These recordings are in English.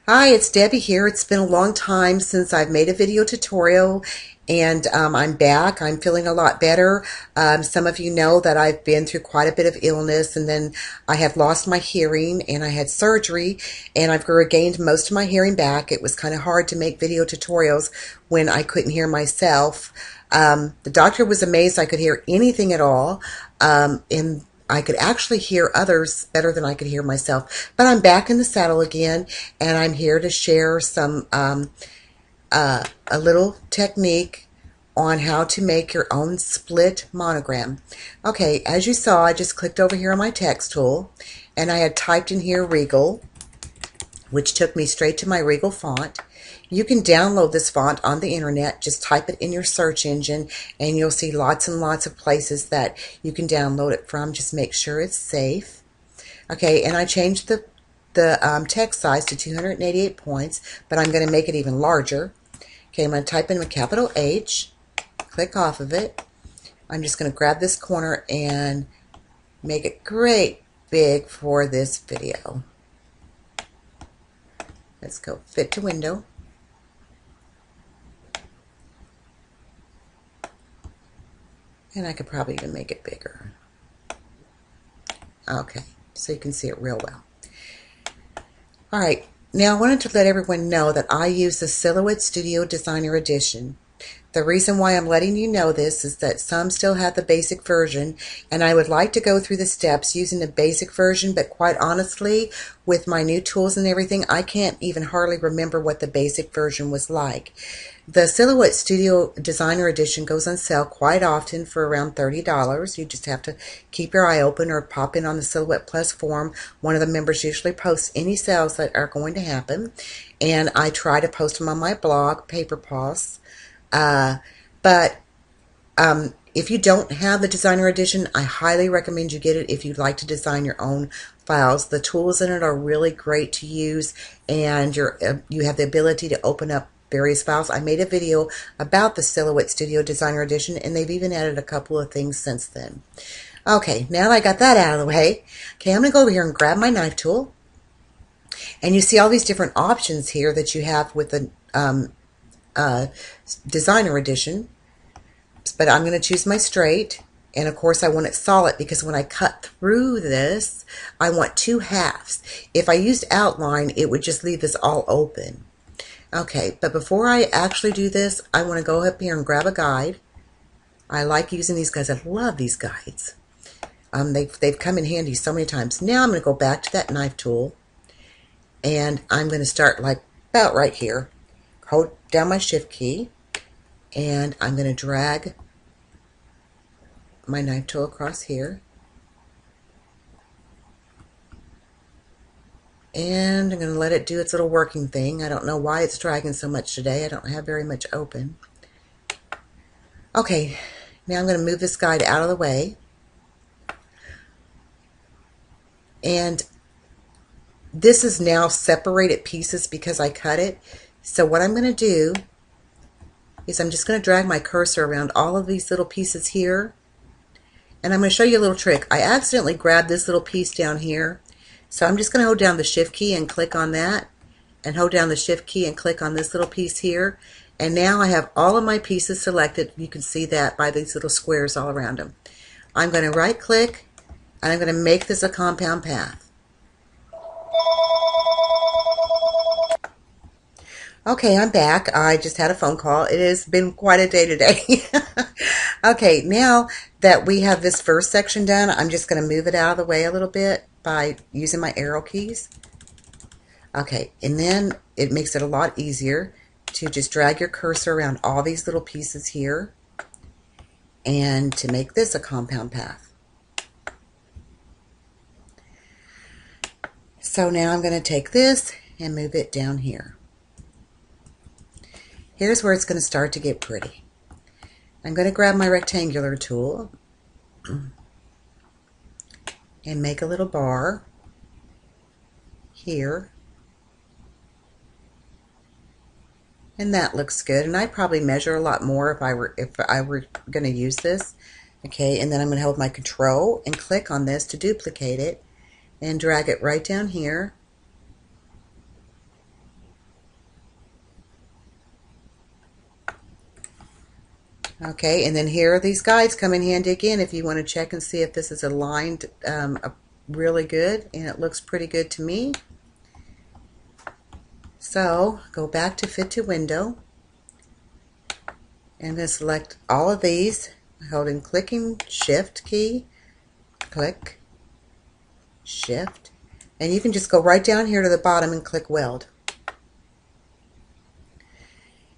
Hi, it's Debbie here. It's been a long time since I've made a video tutorial, and I'm back. I'm feeling a lot better. Some of you know that I've been through quite a bit of illness, and then I have lost my hearing, and I had surgery, and I've regained most of my hearing back. It was kind of hard to make video tutorials when I couldn't hear myself. The doctor was amazed I could hear anything at all, and I could actually hear others better than I could hear myself. But I'm back in the saddle again, and I'm here to share a little technique on how to make your own split monogram. Okay, as you saw, I just clicked over here on my text tool, and I had typed in here Regal, which took me straight to my Regal font. You can download this font on the internet. Just type it in your search engine and you'll see lots and lots of places that you can download it from. Just make sure it's safe. Okay, and I changed the text size to 288 points, but I'm going to make it even larger. Okay, I'm going to type in a capital H, click off of it. I'm just going to grab this corner and make it great big for this video. Let's go fit to window. And I could probably even make it bigger. Okay, so you can see it real well. Alright, now I wanted to let everyone know that I use the Silhouette Studio Designer Edition. The reason why I'm letting you know this is that some still have the basic version, and I would like to go through the steps using the basic version, but quite honestly, with my new tools and everything, I can't even hardly remember what the basic version was like. The Silhouette Studio Designer Edition goes on sale quite often for around $30. You just have to keep your eye open or pop in on the Silhouette Plus forum. One of the members usually posts any sales that are going to happen, and I try to post them on my blog, Paper Paws. But if you don't have the Designer Edition, I highly recommend you get it if you'd like to design your own files. The tools in it are really great to use, and you have the ability to open up various files. I made a video about the Silhouette Studio Designer Edition, and they've even added a couple of things since then. Okay, now that I got that out of the way, okay, I'm going to go over here and grab my knife tool, and you see all these different options here that you have with the Designer Edition, but I'm going to choose my straight, and of course I want it solid because when I cut through this I want two halves. If I used outline, it would just leave this all open. Okay, but before I actually do this, I want to go up here and grab a guide. I like using these guides. I love these guides. They've come in handy so many times. Now I'm going to go back to that knife tool, and I'm going to start like about right here. Hold down my shift key, and I'm going to drag my knife tool across here, and I'm going to let it do its little working thing. I don't know why it's dragging so much today. I don't have very much open. Okay, now I'm going to move this guide out of the way, and this is now separated pieces because I cut it. So what I'm going to do is I'm just going to drag my cursor around all of these little pieces here, and I'm going to show you a little trick. I accidentally grabbed this little piece down here, so I'm just going to hold down the shift key and click on that, and hold down the shift key and click on this little piece here, and now I have all of my pieces selected. You can see that by these little squares all around them. I'm going to right click, and I'm going to make this a compound path. Okay, I'm back. I just had a phone call. It has been quite a day today. Okay, now that we have this first section done, I'm just going to move it out of the way a little bit by using my arrow keys. Okay, and then it makes it a lot easier to just drag your cursor around all these little pieces here and to make this a compound path. So now I'm going to take this and move it down here. Here's where it's going to start to get pretty. I'm going to grab my rectangular tool and make a little bar here And that looks good. And I'd probably measure a lot more if I were going to use this. Okay, and then I'm going to hold my control and click on this to duplicate it and drag it right down here. Okay, and then here are these guides come in handy again if you want to check and see if this is aligned really good, and it looks pretty good to me. So go back to Fit to Window, and then select all of these, holding clicking Shift key, click, Shift, and you can just go right down here to the bottom and click Weld.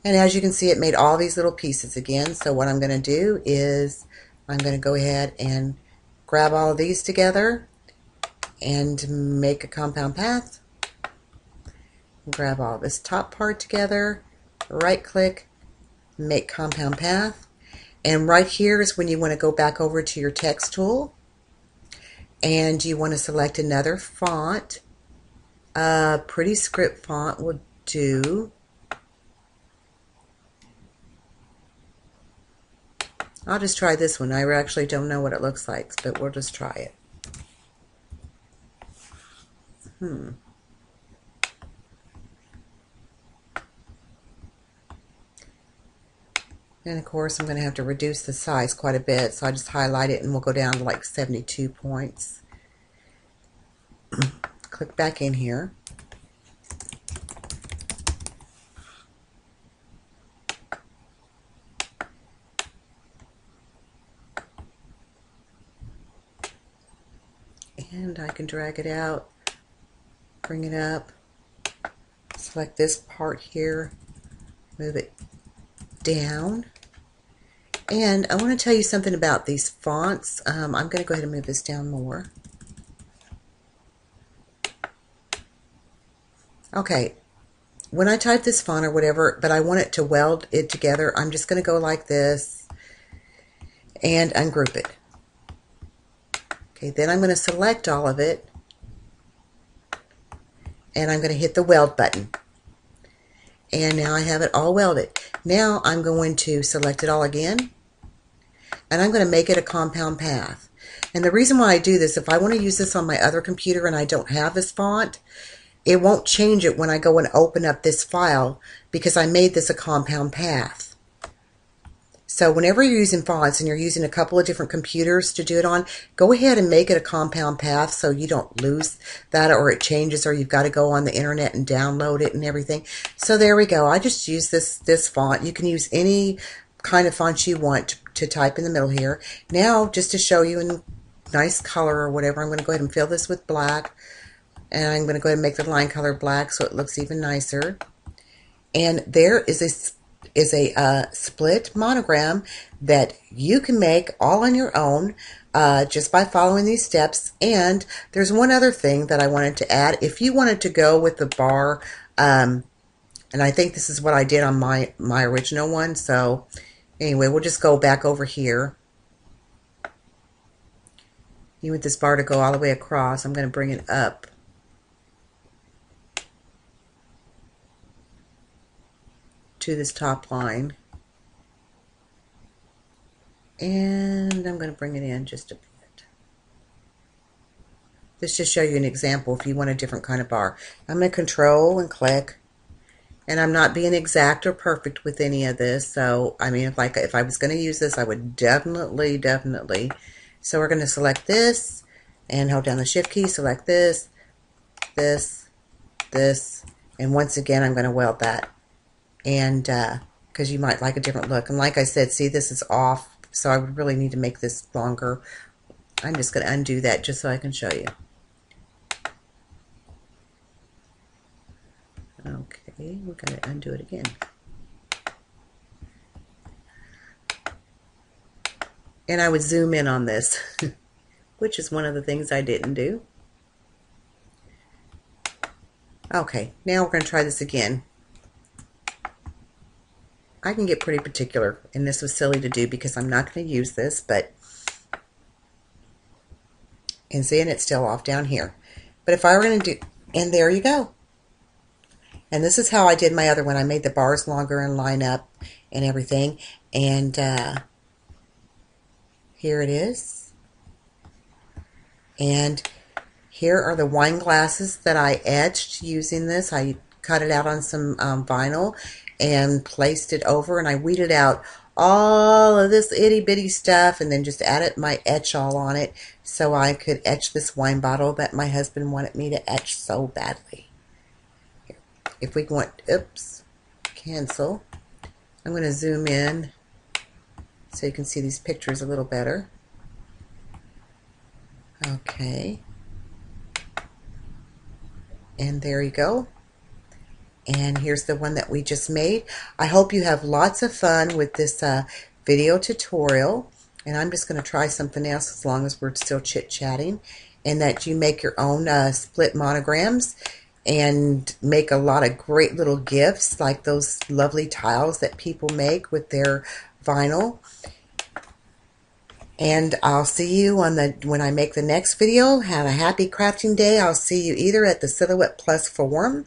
And as you can see, it made all these little pieces again. So what I'm going to do is I'm going to go ahead and grab all of these together and make a compound path. Grab all this top part together, right click, make compound path. And right here is when you want to go back over to your text tool and you want to select another font. Pretty script font will do. I'll just try this one. I actually don't know what it looks like, but we'll just try it. And of course, I'm going to have to reduce the size quite a bit, so I just highlight it and we'll go down to like 72 points. Click back in here. And I can drag it out, bring it up, select this part here, move it down. And I want to tell you something about these fonts. I'm going to go ahead and move this down more. Okay, when I type this font or whatever, but I want it to weld it together, I'm just going to go like this and ungroup it. Okay, then I'm going to select all of it and I'm going to hit the weld button. And now I have it all welded. Now I'm going to select it all again and I'm going to make it a compound path. And the reason why I do this, if I want to use this on my other computer and I don't have this font, it won't change it when I go and open up this file because I made this a compound path. So whenever you're using fonts and you're using a couple of different computers to do it on, go ahead and make it a compound path so you don't lose that or it changes or you've got to go on the internet and download it and everything. So there we go. I just use this font. You can use any kind of font you want to type in the middle here. Now, just to show you in nice color or whatever, I'm going to go ahead and fill this with black. And I'm going to go ahead and make the line color black so it looks even nicer. And there is a split monogram that you can make all on your own just by following these steps. And there's one other thing that I wanted to add. If you wanted to go with the bar, and I think this is what I did on my original one. So anyway, we'll just go back over here. You want this bar to go all the way across. I'm going to bring it up. To this top line, and I'm going to bring it in just a bit. This just show you an example if you want a different kind of bar. I'm going to control and click, and I'm not being exact or perfect with any of this. So I mean, if I was going to use this, I would definitely. So we're going to select this and hold down the Shift key, select this, and once again I'm going to weld that. And because you might like a different look. And like I said, see, this is off, so I would really need to make this longer. I'm just going to undo that just so I can show you. Okay, we're going to undo it again. And I would zoom in on this, which is one of the things I didn't do. Okay, now we're going to try this again. I can get pretty particular, and this was silly to do because I'm not going to use this, but, and seeing it's still off down here. But if I were going to do, and there you go. And this is how I did my other one. I made the bars longer and line up and everything. And here it is. And here are the wine glasses that I etched using this. I cut it out on some vinyl and placed it over, and I weeded out all of this itty bitty stuff and then just added my etch all on it so I could etch this wine bottle that my husband wanted me to etch so badly. If we want, oops, cancel. I'm going to zoom in so you can see these pictures a little better. Okay. And there you go. And here's the one that we just made. I hope you have lots of fun with this video tutorial. And I'm just going to try something else as long as we're still chit-chatting. And that you make your own split monograms and make a lot of great little gifts like those lovely tiles that people make with their vinyl. And I'll see you on when I make the next video. Have a happy crafting day. I'll see you either at the Silhouette Plus forum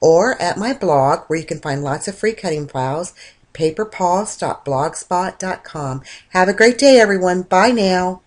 or at my blog, where you can find lots of free cutting files, paperpause.blogspot.com. Have a great day, everyone. Bye now.